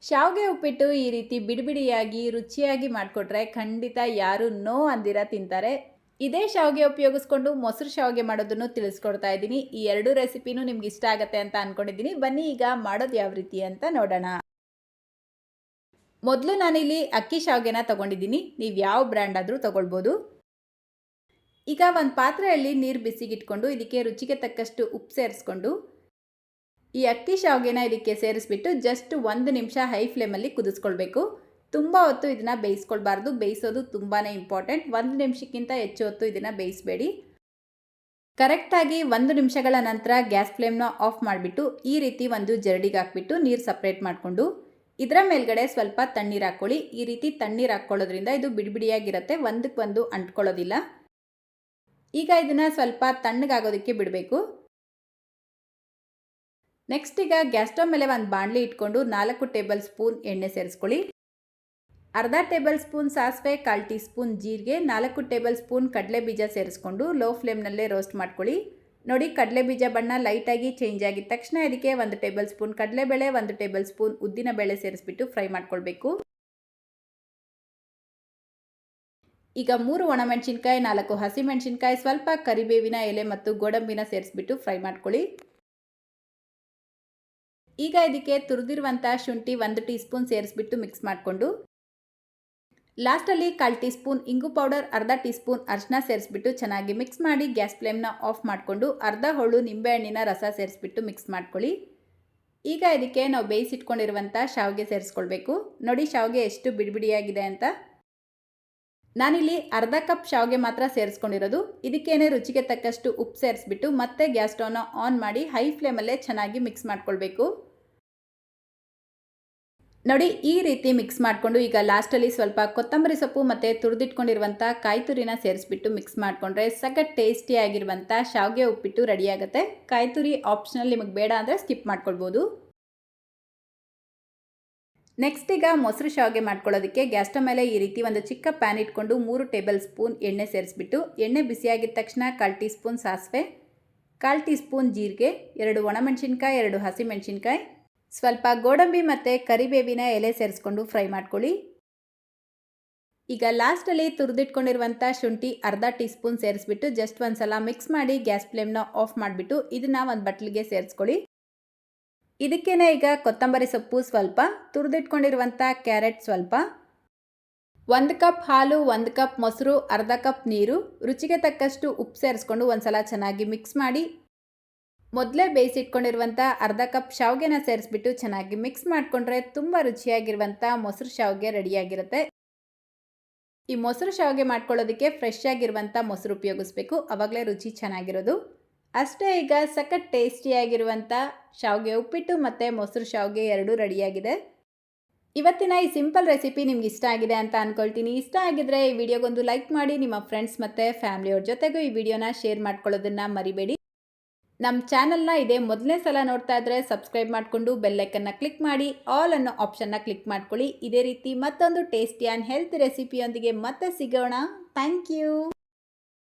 ಶಾವಿಗೆ ಉಪ್ಪಿಟ್ಟು ಈ ರೀತಿ ಬಿಡಿಬಿಡಿಯಾಗಿ ರುಚಿಯಾಗಿ ಮಾಡಿಕೊಟ್ರೆ ಖಂಡಿತ ಯಾರು ನೋ ಅಂದಿರ ತಿಂತಾರೆ. ಇದೇ ಶಾವಿಗೆ ಉಪಯೋಗಿಸ್ಕೊಂಡು ಮೊಸರು ಶಾವಿಗೆ ಮಾಡೋದನ್ನು ತಿಳಿಸ್ಕೊಡ್ತಾ ಇದ್ದೀನಿ. ಈ ಎರಡು ರೆಸಿಪಿನೂ ನಿಮ್ಗೆ ಇಷ್ಟ ಆಗುತ್ತೆ ಅಂತ ಅಂದ್ಕೊಂಡಿದ್ದೀನಿ. ಬನ್ನಿ ಈಗ ಮಾಡೋದು ಯಾವ ರೀತಿ ಅಂತ ನೋಡೋಣ. ಮೊದಲು ನಾನಿಲ್ಲಿ ಅಕ್ಕಿ ಶಾವಿಗೆನ ತೊಗೊಂಡಿದ್ದೀನಿ. ನೀವು ಯಾವ ಬ್ರ್ಯಾಂಡ್ ಆದರೂ ತೊಗೊಳ್ಬೋದು. ಈಗ ಒಂದು ಪಾತ್ರೆಯಲ್ಲಿ ನೀರು ಬಿಸಿಗಿಟ್ಕೊಂಡು ಇದಕ್ಕೆ ರುಚಿಗೆ ತಕ್ಕಷ್ಟು ಉಪ್ಪು ಸೇರಿಸ್ಕೊಂಡು ಈ ಅಕ್ಕಿ ಶಾವಿಗೆನ ಇದಕ್ಕೆ ಸೇರಿಸ್ಬಿಟ್ಟು ಜಸ್ಟ್ 1 ನಿಮಿಷ ಹೈ ಫ್ಲೇಮಲ್ಲಿ ಕುದಿಸ್ಕೊಳ್ಬೇಕು. ತುಂಬ ಹೊತ್ತು ಇದನ್ನು ಬೇಯಿಸ್ಕೊಳ್ಬಾರ್ದು. ಬೇಯಿಸೋದು ತುಂಬಾ ಇಂಪಾರ್ಟೆಂಟ್. 1 ನಿಮಿಷಕ್ಕಿಂತ ಹೆಚ್ಚು ಹೊತ್ತು ಇದನ್ನು ಬೇಯಿಸಬೇಡಿ. ಕರೆಕ್ಟಾಗಿ 1 ನಿಮಿಷಗಳ ನಂತರ ಗ್ಯಾಸ್ ಫ್ಲೇಮ್ನ ಆಫ್ ಮಾಡಿಬಿಟ್ಟು ಈ ರೀತಿ ಒಂದು ಜರಡಿಗೆ ಹಾಕ್ಬಿಟ್ಟು ನೀರು ಸಪ್ರೇಟ್ ಮಾಡಿಕೊಂಡು ಇದರ ಮೇಲ್ಗಡೆ ಸ್ವಲ್ಪ ತಣ್ಣೀರು ಹಾಕ್ಕೊಳ್ಳಿ. ಈ ರೀತಿ ತಣ್ಣೀರು ಹಾಕ್ಕೊಳ್ಳೋದ್ರಿಂದ ಇದು ಬಿಡಿಬಿಡಿಯಾಗಿರುತ್ತೆ, ಒಂದಕ್ಕೊಂದು ಅಂಟ್ಕೊಳ್ಳೋದಿಲ್ಲ. ಈಗ ಇದನ್ನು ಸ್ವಲ್ಪ ತಣ್ಣಗಾಗೋದಕ್ಕೆ ಬಿಡಬೇಕು. ನೆಕ್ಸ್ಟ್ ಈಗ ಗ್ಯಾಸ್ ಸ್ಟವ್ ಮೇಲೆ ಒಂದು ಬಾಣಲಿ ಇಟ್ಕೊಂಡು 4 ಟೇಬಲ್ ಸ್ಪೂನ್ ಎಣ್ಣೆ ಸೇರಿಸ್ಕೊಳ್ಳಿ. ಅರ್ಧ ಟೇಬಲ್ ಸ್ಪೂನ್ ಸಾಸಿವೆ, 1/4 ಟೀ ಸ್ಪೂನ್ ಜೀರಿಗೆ, 4 ಟೇಬಲ್ ಸ್ಪೂನ್ ಕಡಲೆ ಬೀಜ ಸೇರಿಸ್ಕೊಂಡು ಲೋ ಫ್ಲೇಮ್ನಲ್ಲೇ ರೋಸ್ಟ್ ಮಾಡ್ಕೊಳ್ಳಿ. ನೋಡಿ, ಕಡಲೆ ಬೀಜ ಬಣ್ಣ ಲೈಟಾಗಿ ಚೇಂಜ್ ಆಗಿದ ತಕ್ಷಣ ಇದಕ್ಕೆ 1 ಟೇಬಲ್ ಸ್ಪೂನ್ ಕಡಲೆಬೇಳೆ, 1 ಟೇಬಲ್ ಸ್ಪೂನ್ ಉದ್ದಿನ ಬೇಳೆ ಸೇರಿಸ್ಬಿಟ್ಟು ಫ್ರೈ ಮಾಡ್ಕೊಳ್ಬೇಕು. ಈಗ 3 ಒಣಮೆಣಸಿನ್ಕಾಯಿ, 4 ಹಸಿಮೆಣಸಿನ್ಕಾಯಿ, ಸ್ವಲ್ಪ ಕರಿಬೇವಿನ ಎಲೆ ಮತ್ತು ಗೋಡಂಬಿನ ಸೇರಿಸ್ಬಿಟ್ಟು ಫ್ರೈ ಮಾಡ್ಕೊಳ್ಳಿ. ಈಗ ಇದಕ್ಕೆ ತುರಿದಿರುವಂಥ ಶುಂಠಿ 1 ಟೀ ಸ್ಪೂನ್ ಸೇರಿಸ್ಬಿಟ್ಟು ಮಿಕ್ಸ್ ಮಾಡಿಕೊಂಡು ಲಾಸ್ಟಲ್ಲಿ 1/4 ಟೀ ಸ್ಪೂನ್ ಇಂಗು ಪೌಡರ್, ಅರ್ಧ ಟೀ ಸ್ಪೂನ್ ಅರಿಶಿನ ಸೇರಿಸ್ಬಿಟ್ಟು ಚೆನ್ನಾಗಿ ಮಿಕ್ಸ್ ಮಾಡಿ ಗ್ಯಾಸ್ ಫ್ಲೇಮ್ನ ಆಫ್ ಮಾಡಿಕೊಂಡು ಅರ್ಧ ಹೋಳು ನಿಂಬೆಹಣ್ಣಿನ ರಸ ಸೇರಿಸ್ಬಿಟ್ಟು ಮಿಕ್ಸ್ ಮಾಡ್ಕೊಳ್ಳಿ. ಈಗ ಇದಕ್ಕೆ ನಾವು ಬೇಯಿಸಿಟ್ಕೊಂಡಿರುವಂಥ ಶಾವಿಗೆ ಸೇರಿಸ್ಕೊಳ್ಬೇಕು. ನೋಡಿ ಶಾವಿಗೆ ಎಷ್ಟು ಬಿಡಿಬಿಡಿಯಾಗಿದೆ ಅಂತ. ನಾನಿಲ್ಲಿ ಅರ್ಧ ಕಪ್ ಶಾವಿಗೆ ಮಾತ್ರ ಸೇರಿಸ್ಕೊಂಡಿರೋದು. ಇದಕ್ಕೇನೆ ರುಚಿಗೆ ತಕ್ಕಷ್ಟು ಉಪ್ಪು ಸೇರಿಸ್ಬಿಟ್ಟು ಮತ್ತೆ ಗ್ಯಾಸ್ ಸ್ಟವ್ನ ಆನ್ ಮಾಡಿ ಹೈ ಫ್ಲೇಮಲ್ಲೇ ಚೆನ್ನಾಗಿ ಮಿಕ್ಸ್ ಮಾಡ್ಕೊಳ್ಬೇಕು. ನೋಡಿ, ಈ ರೀತಿ ಮಿಕ್ಸ್ ಮಾಡಿಕೊಂಡು ಈಗ ಲಾಸ್ಟಲ್ಲಿ ಸ್ವಲ್ಪ ಕೊತ್ತಂಬರಿ ಸೊಪ್ಪು ಮತ್ತು ತುರಿದಿಟ್ಕೊಂಡಿರುವಂಥ ಕಾಯಿ ತುರಿನ ಸೇರಿಸ್ಬಿಟ್ಟು ಮಿಕ್ಸ್ ಮಾಡಿಕೊಂಡ್ರೆ ಸಖತ್ ಟೇಸ್ಟಿಯಾಗಿರುವಂಥ ಶಾವಿಗೆ ಉಪ್ಪಿಟ್ಟು ರೆಡಿಯಾಗುತ್ತೆ. ಕಾಯಿ ತುರಿ ಆಪ್ಷನಲ್, ನಿಮಗೆ ಬೇಡ ಅಂದರೆ ಸ್ಕಿಪ್ ಮಾಡ್ಕೊಳ್ಬೋದು. ನೆಕ್ಸ್ಟ್ ಈಗ ಮೊಸರು ಶಾವಿಗೆ ಮಾಡ್ಕೊಳ್ಳೋದಕ್ಕೆ ಗ್ಯಾಸ್ ಸ್ಟವ್ ಮೇಲೆ ಈ ರೀತಿ ಒಂದು ಚಿಕ್ಕ ಪ್ಯಾನ್ ಇಟ್ಕೊಂಡು 3 ಟೇಬಲ್ ಸ್ಪೂನ್ ಎಣ್ಣೆ ಸೇರಿಸ್ಬಿಟ್ಟು ಎಣ್ಣೆ ಬಿಸಿಯಾಗಿದ್ದ ತಕ್ಷಣ 1/4 ಟೀ ಸ್ಪೂನ್ ಸಾಸಿವೆ, 1/4 ಟೀ ಸ್ಪೂನ್ ಜೀರಿಗೆ, 2 ಒಣಮೆಣಸಿನ್ಕಾಯಿ, 2 ಹಸಿಮೆಣಸಿನ್ಕಾಯಿ, ಸ್ವಲ್ಪ ಗೋಡಂಬಿ ಮತ್ತು ಕರಿಬೇವಿನ ಎಲೆ ಸೇರಿಸ್ಕೊಂಡು ಫ್ರೈ ಮಾಡ್ಕೊಳ್ಳಿ. ಈಗ ಲಾಸ್ಟಲ್ಲಿ ತುರಿದಿಟ್ಕೊಂಡಿರುವಂಥ ಶುಂಠಿ ಅರ್ಧ ಟೀ ಸ್ಪೂನ್ ಸೇರಿಸ್ಬಿಟ್ಟು ಜಸ್ಟ್ ಒಂದು ಸಲ ಮಿಕ್ಸ್ ಮಾಡಿ ಗ್ಯಾಸ್ ಫ್ಲೇಮ್ನ ಆಫ್ ಮಾಡಿಬಿಟ್ಟು ಇದನ್ನು ಒಂದು ಬಟ್ಲಿಗೆ ಸೇರಿಸ್ಕೊಳ್ಳಿ. ಇದಕ್ಕೇನೆ ಈಗ ಕೊತ್ತಂಬರಿ ಸೊಪ್ಪು ಸ್ವಲ್ಪ, ತುರಿದಿಟ್ಕೊಂಡಿರುವಂಥ ಕ್ಯಾರೆಟ್ ಸ್ವಲ್ಪ, 1 ಕಪ್ ಹಾಲು, 1 ಕಪ್ ಮೊಸರು, ಅರ್ಧ ಕಪ್ ನೀರು, ರುಚಿಗೆ ತಕ್ಕಷ್ಟು ಉಪ್ಪು ಸೇರಿಸ್ಕೊಂಡು ಒಂದು ಸಲ ಚೆನ್ನಾಗಿ ಮಿಕ್ಸ್ ಮಾಡಿ ಮೊದಲೇ ಬೇಯಿಸಿಟ್ಕೊಂಡಿರುವಂಥ ಅರ್ಧ ಕಪ್ ಶಾವಿಗೆನ ಸೇರಿಸ್ಬಿಟ್ಟು ಚೆನ್ನಾಗಿ ಮಿಕ್ಸ್ ಮಾಡಿಕೊಂಡ್ರೆ ತುಂಬ ರುಚಿಯಾಗಿರುವಂಥ ಮೊಸರು ಶಾವಿಗೆ ರೆಡಿಯಾಗಿರುತ್ತೆ. ಈ ಮೊಸರು ಶಾವಿಗೆ ಮಾಡ್ಕೊಳ್ಳೋದಕ್ಕೆ ಫ್ರೆಶ್ ಆಗಿರುವಂಥ ಮೊಸರು ಉಪಯೋಗಿಸ್ಬೇಕು, ಆವಾಗಲೇ ರುಚಿ ಚೆನ್ನಾಗಿರೋದು. ಅಷ್ಟೇ, ಈಗ ಸಖತ್ ಟೇಸ್ಟಿಯಾಗಿರುವಂಥ ಶಾವಿಗೆ ಉಪ್ಪಿಟ್ಟು ಮತ್ತು ಮೊಸರು ಶಾವಿಗೆ ಎರಡೂ ರೆಡಿಯಾಗಿದೆ. ಇವತ್ತಿನ ಈ ಸಿಂಪಲ್ ರೆಸಿಪಿ ನಿಮ್ಗೆ ಇಷ್ಟ ಆಗಿದೆ ಅಂತ ಅಂದ್ಕೊಳ್ತೀನಿ. ಇಷ್ಟ ಆಗಿದ್ರೆ ಈ ವಿಡಿಯೋಗೊಂದು ಲೈಕ್ ಮಾಡಿ, ನಿಮ್ಮ ಫ್ರೆಂಡ್ಸ್ ಮತ್ತು ಫ್ಯಾಮಿಲಿಯವ್ರ ಜೊತೆಗೂ ಈ ವಿಡಿಯೋನ ಶೇರ್ ಮಾಡ್ಕೊಳ್ಳೋದನ್ನು ಮರಿಬೇಡಿ. ನಮ್ಮ ಚಾನಲ್ನ ಇದೇ ಮೊದಲನೇ ಸಲ ನೋಡ್ತಾ ಇದ್ದರೆ ಸಬ್ಸ್ಕ್ರೈಬ್ ಮಾಡಿಕೊಂಡು ಬೆಲ್ಲೈಕನ್ನ ಕ್ಲಿಕ್ ಮಾಡಿ, ಆಲ್ ಅನ್ನೋ ಆಪ್ಷನ್ನ ಕ್ಲಿಕ್ ಮಾಡ್ಕೊಳ್ಳಿ. ಇದೇ ರೀತಿ ಮತ್ತೊಂದು ಟೇಸ್ಟಿ ಆ್ಯಂಡ್ ಹೆಲ್ತ್ ರೆಸಿಪಿಯೊಂದಿಗೆ ಮತ್ತೆ ಸಿಗೋಣ. Thank you.